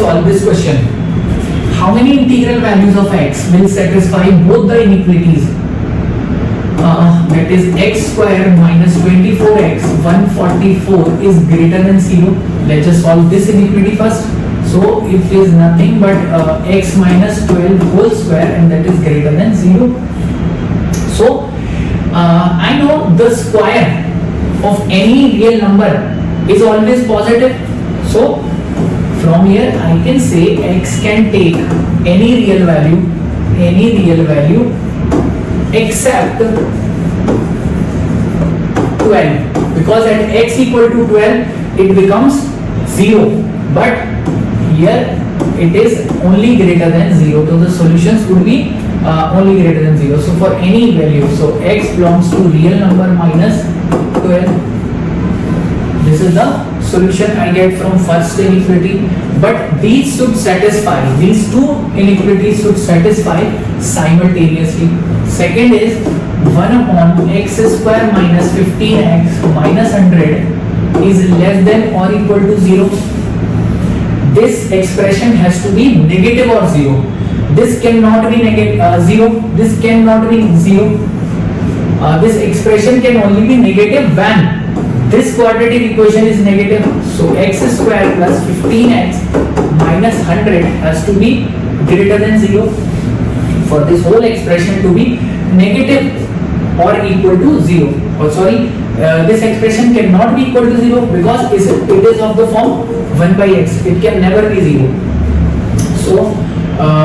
solve this question. How many integral values of x will satisfy both the inequalities? That is x square minus 24x 144 is greater than 0. Let's just solve this inequality first. So it is nothing but x minus 12 whole square, and that is greater than 0. So I know the square of any real number is always positive. So from here I can say x can take any real value except 12, because at x equal to 12 it becomes 0, but here it is only greater than 0, so the solutions would be only greater than 0. So for any value, so x belongs to real number minus 12. This is the solution I get from first inequality, but these should satisfy, these two inequalities should satisfy simultaneously. Second is 1 upon x square minus 15x minus 100 is less than or equal to 0. This expression has to be negative or 0. This cannot be negative 0. This cannot be 0. This expression can only be negative when this quadratic equation is negative. So x square plus 15x minus 100 has to be greater than 0 for this whole expression to be negative or equal to 0. Or sorry, this expression cannot be equal to 0 because it is of the form 1 by x. It can never be 0. So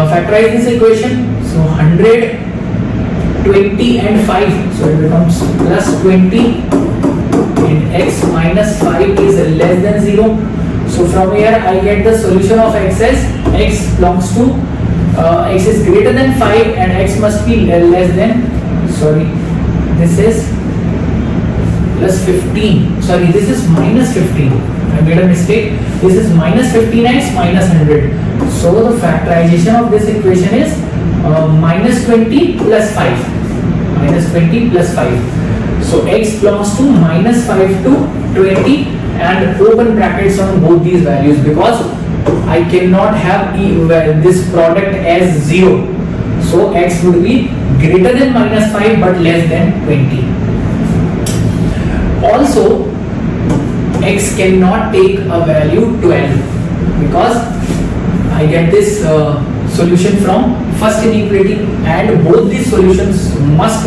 factorize this equation. So 100, 20 and 5. So it becomes plus 20 and x minus 5 is less than 0. So from here I get the solution of x as x belongs to x is greater than 5 and x must be less than, sorry, this is plus 15, sorry, this is minus 15. I made a mistake. This is minus 15x minus 100. So the factorization of this equation is minus 20 plus 5. Minus 20 plus 5. So x belongs to minus 5 to 20 and open brackets on both these values, because I cannot have this product as 0. So x would be greater than minus 5 but less than 20. Also, x cannot take a value 12 because I get this solution from first inequality, and both these solutions must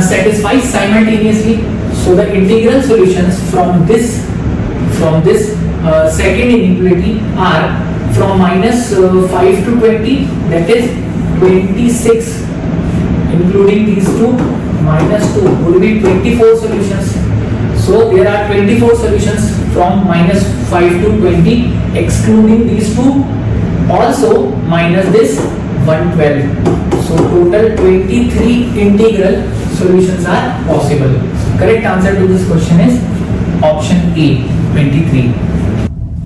satisfy simultaneously. So the integral solutions from this second inequality are from minus 5 to 20, that is 26, including these two, minus 2 would be 24 solutions. So there are 24 solutions from minus 5 to 20, excluding these two, also minus this 112. So total 23 integral solutions are possible. Correct answer to this question is option A, 23.